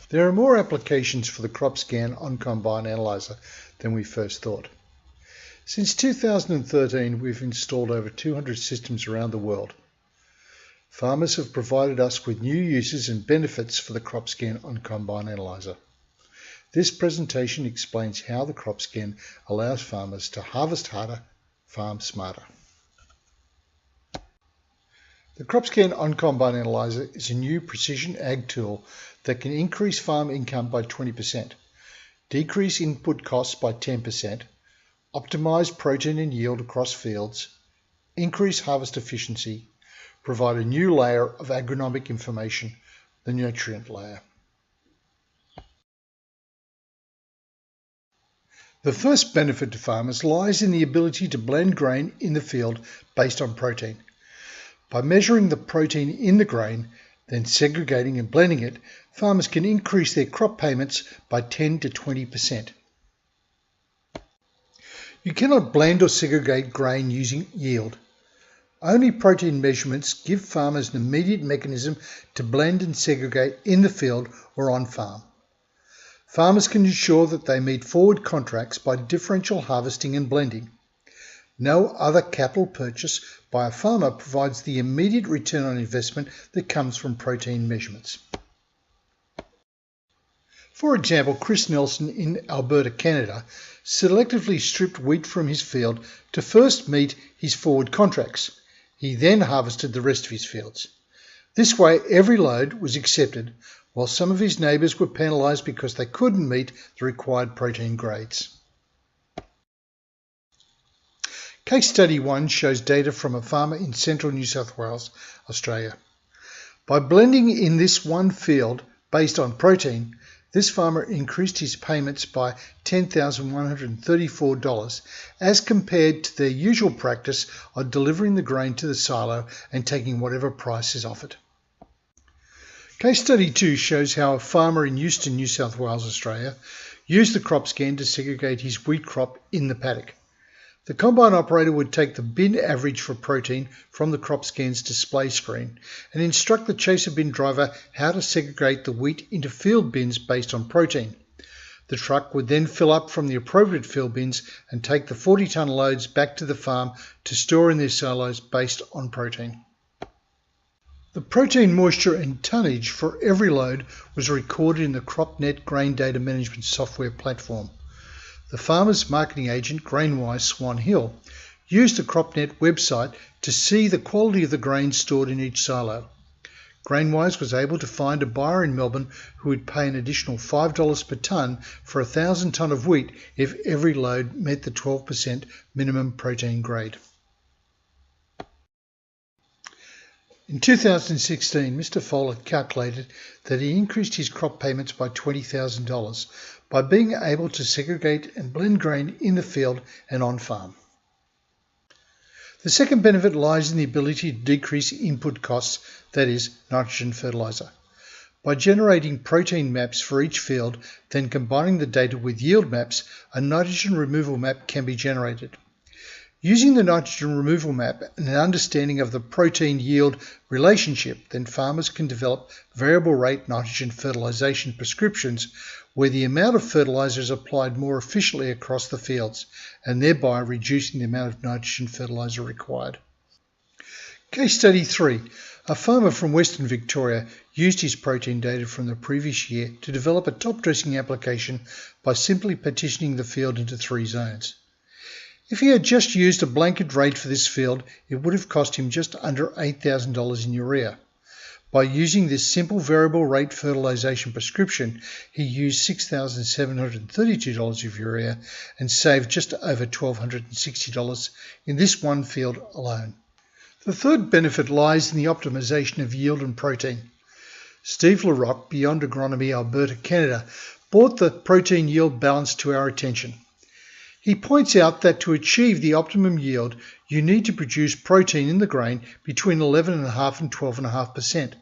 There are more applications for the CropScan On Combine Analyser than we first thought. Since 2013, we've installed over 200 systems around the world. Farmers have provided us with new uses and benefits for the CropScan On Combine Analyser. This presentation explains how the CropScan allows farmers to harvest harder, farm smarter. The CropScan On Combine Analyser is a new precision ag tool that can increase farm income by 20%, decrease input costs by 10%, optimize protein and yield across fields, increase harvest efficiency, provide a new layer of agronomic information, the nutrient layer. The first benefit to farmers lies in the ability to blend grain in the field based on protein. By measuring the protein in the grain, then segregating and blending it, farmers can increase their crop payments by 10 to 20%. You cannot blend or segregate grain using yield. Only protein measurements give farmers an immediate mechanism to blend and segregate in the field or on farm. Farmers can ensure that they meet forward contracts by differential harvesting and blending. No other capital purchase by a farmer provides the immediate return on investment that comes from protein measurements. For example, Chris Nelson in Alberta, Canada, selectively stripped wheat from his field to first meet his forward contracts. He then harvested the rest of his fields. This way, every load was accepted, while some of his neighbours were penalised because they couldn't meet the required protein grades. Case Study 1 shows data from a farmer in central New South Wales, Australia. By blending in this one field based on protein, this farmer increased his payments by $10,134 as compared to their usual practice of delivering the grain to the silo and taking whatever price is offered. Case Study 2 shows how a farmer in Euston, New South Wales, Australia, used the CropScan to segregate his wheat crop in the paddock. The combine operator would take the bin average for protein from the CropScan's display screen and instruct the chaser bin driver how to segregate the wheat into field bins based on protein. The truck would then fill up from the appropriate field bins and take the 40-tonne loads back to the farm to store in their silos based on protein. The protein moisture and tonnage for every load was recorded in the CropNet grain data management software platform. The farmer's marketing agent, Grainwise Swan Hill, used the CropNet website to see the quality of the grain stored in each silo. Grainwise was able to find a buyer in Melbourne who would pay an additional $5 per tonne for 1,000 tonne of wheat if every load met the 12% minimum protein grade. In 2016, Mr. Follett calculated that he increased his crop payments by $20,000 by being able to segregate and blend grain in the field and on farm. The second benefit lies in the ability to decrease input costs, that is, nitrogen fertiliser. By generating protein maps for each field, then combining the data with yield maps, a nitrogen removal map can be generated. Using the nitrogen removal map and an understanding of the protein yield relationship, then farmers can develop variable rate nitrogen fertilisation prescriptions where the amount of fertiliser is applied more efficiently across the fields and thereby reducing the amount of nitrogen fertiliser required. Case Study 3. A farmer from Western Victoria used his protein data from the previous year to develop a top dressing application by simply partitioning the field into 3 zones. If he had just used a blanket rate for this field, it would have cost him just under $8,000 in urea. By using this simple variable rate fertilisation prescription, he used $6,732 of urea and saved just over $1,260 in this one field alone. The third benefit lies in the optimisation of yield and protein. Steve LaRocque, Beyond Agronomy, Alberta, Canada, brought the protein yield balance to our attention. He points out that to achieve the optimum yield, you need to produce protein in the grain between 11.5% and 12.5%.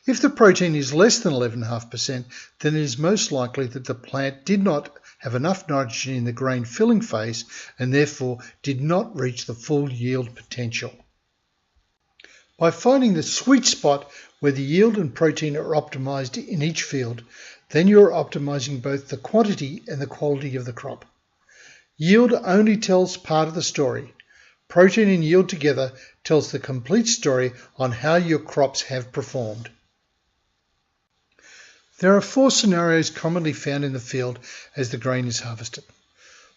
If the protein is less than 11.5%, then it is most likely that the plant did not have enough nitrogen in the grain filling phase and therefore did not reach the full yield potential. By finding the sweet spot where the yield and protein are optimized in each field, then you are optimizing both the quantity and the quality of the crop. Yield only tells part of the story. Protein and yield together tells the complete story on how your crops have performed. There are 4 scenarios commonly found in the field as the grain is harvested.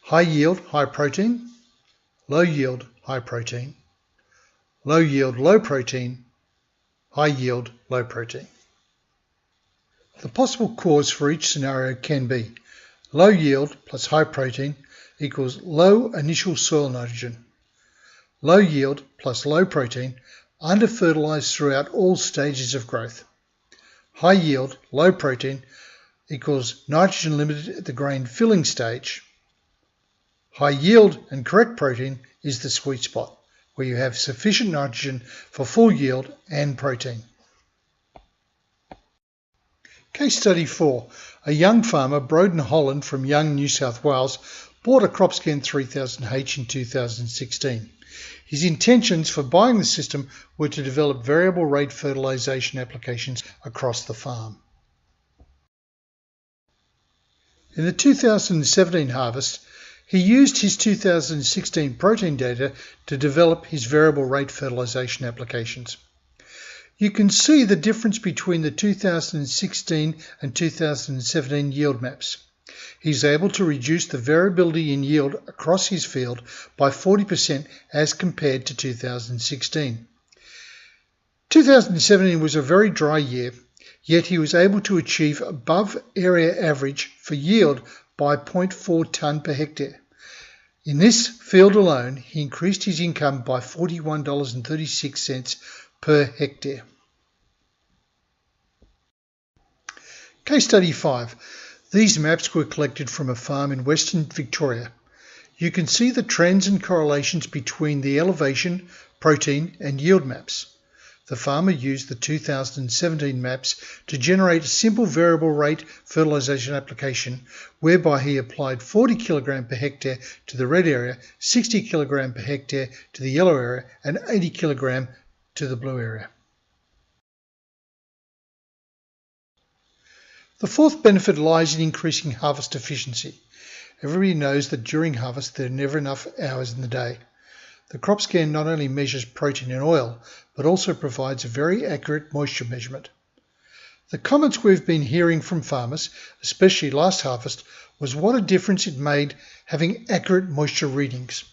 High yield, high protein. Low yield, high protein. Low yield, low protein. High yield, low protein. The possible cause for each scenario can be low yield plus high protein equals low initial soil nitrogen. Low yield plus low protein, under-fertilized throughout all stages of growth. High yield, low protein equals nitrogen limited at the grain filling stage. High yield and correct protein is the sweet spot, where you have sufficient nitrogen for full yield and protein. Case study 4. A young farmer, Broden Holland from Young, New South Wales, bought a CropScan 3000H in 2016. His intentions for buying the system were to develop variable rate fertilization applications across the farm. In the 2017 harvest, he used his 2016 protein data to develop his variable rate fertilization applications. You can see the difference between the 2016 and 2017 yield maps. He's able to reduce the variability in yield across his field by 40% as compared to 2016. 2017 was a very dry year, yet he was able to achieve above area average for yield by 0.4 tonne per hectare. In this field alone, he increased his income by $41.36 per hectare. Case study 5. These maps were collected from a farm in Western Victoria. You can see the trends and correlations between the elevation, protein and yield maps. The farmer used the 2017 maps to generate a simple variable rate fertilization application whereby he applied 40 kg per hectare to the red area, 60 kg per hectare to the yellow area and 80 kg to the blue area. The fourth benefit lies in increasing harvest efficiency. Everybody knows that during harvest there are never enough hours in the day. The CropScan not only measures protein and oil, but also provides a very accurate moisture measurement. The comments we've been hearing from farmers, especially last harvest, was what a difference it made having accurate moisture readings.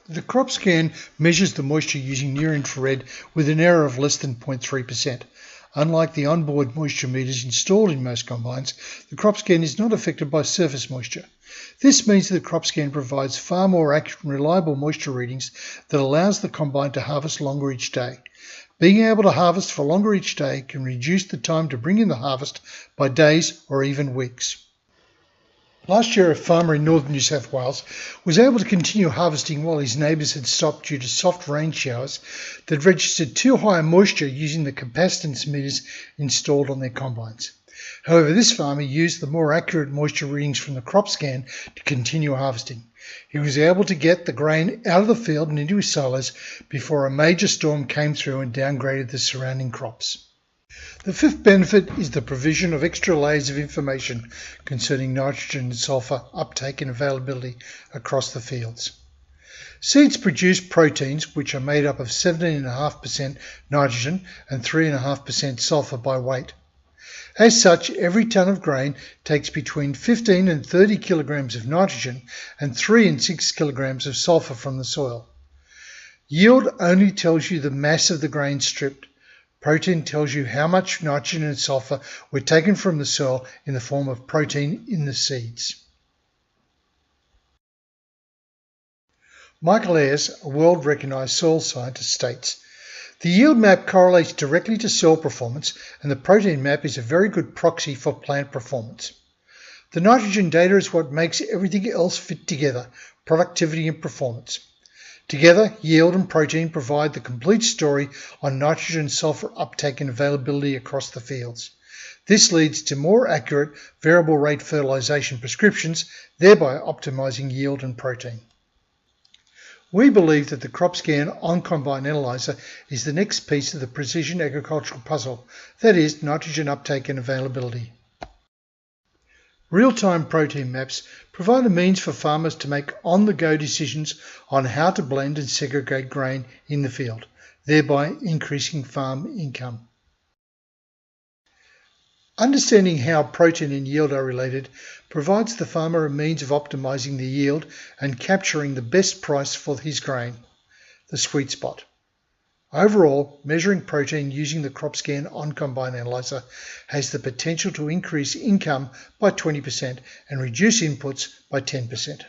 The CropScan measures the moisture using near-infrared with an error of less than 0.3%. Unlike the onboard moisture meters installed in most combines, the CropScan is not affected by surface moisture. This means that the CropScan provides far more accurate and reliable moisture readings that allows the combine to harvest longer each day. Being able to harvest for longer each day can reduce the time to bring in the harvest by days or even weeks. Last year, a farmer in northern New South Wales was able to continue harvesting while his neighbours had stopped due to soft rain showers that registered too high a moisture using the capacitance meters installed on their combines. However, this farmer used the more accurate moisture readings from the CropScan to continue harvesting. He was able to get the grain out of the field and into his silos before a major storm came through and downgraded the surrounding crops. The fifth benefit is the provision of extra layers of information concerning nitrogen and sulfur uptake and availability across the fields. Seeds produce proteins which are made up of 17.5% nitrogen and 3.5% sulfur by weight. As such, every tonne of grain takes between 15 and 30 kilograms of nitrogen and 3 and 6 kilograms of sulfur from the soil. Yield only tells you the mass of the grain stripped. Protein tells you how much nitrogen and sulfur were taken from the soil in the form of protein in the seeds. Michael Ayres, a world-recognized soil scientist, states, "The yield map correlates directly to soil performance, and the protein map is a very good proxy for plant performance. The nitrogen data is what makes everything else fit together, productivity and performance. Together, yield and protein provide the complete story on nitrogen and sulfur uptake and availability across the fields. This leads to more accurate variable rate fertilization prescriptions, thereby optimizing yield and protein." We believe that the CropScan On Combine Analyser is the next piece of the precision agricultural puzzle, that is, nitrogen uptake and availability. Real-time protein maps provide a means for farmers to make on-the-go decisions on how to blend and segregate grain in the field, thereby increasing farm income. Understanding how protein and yield are related provides the farmer a means of optimizing the yield and capturing the best price for his grain, the sweet spot. Overall, measuring protein using the CropScan On Combine Analyser has the potential to increase income by 20% and reduce inputs by 10%.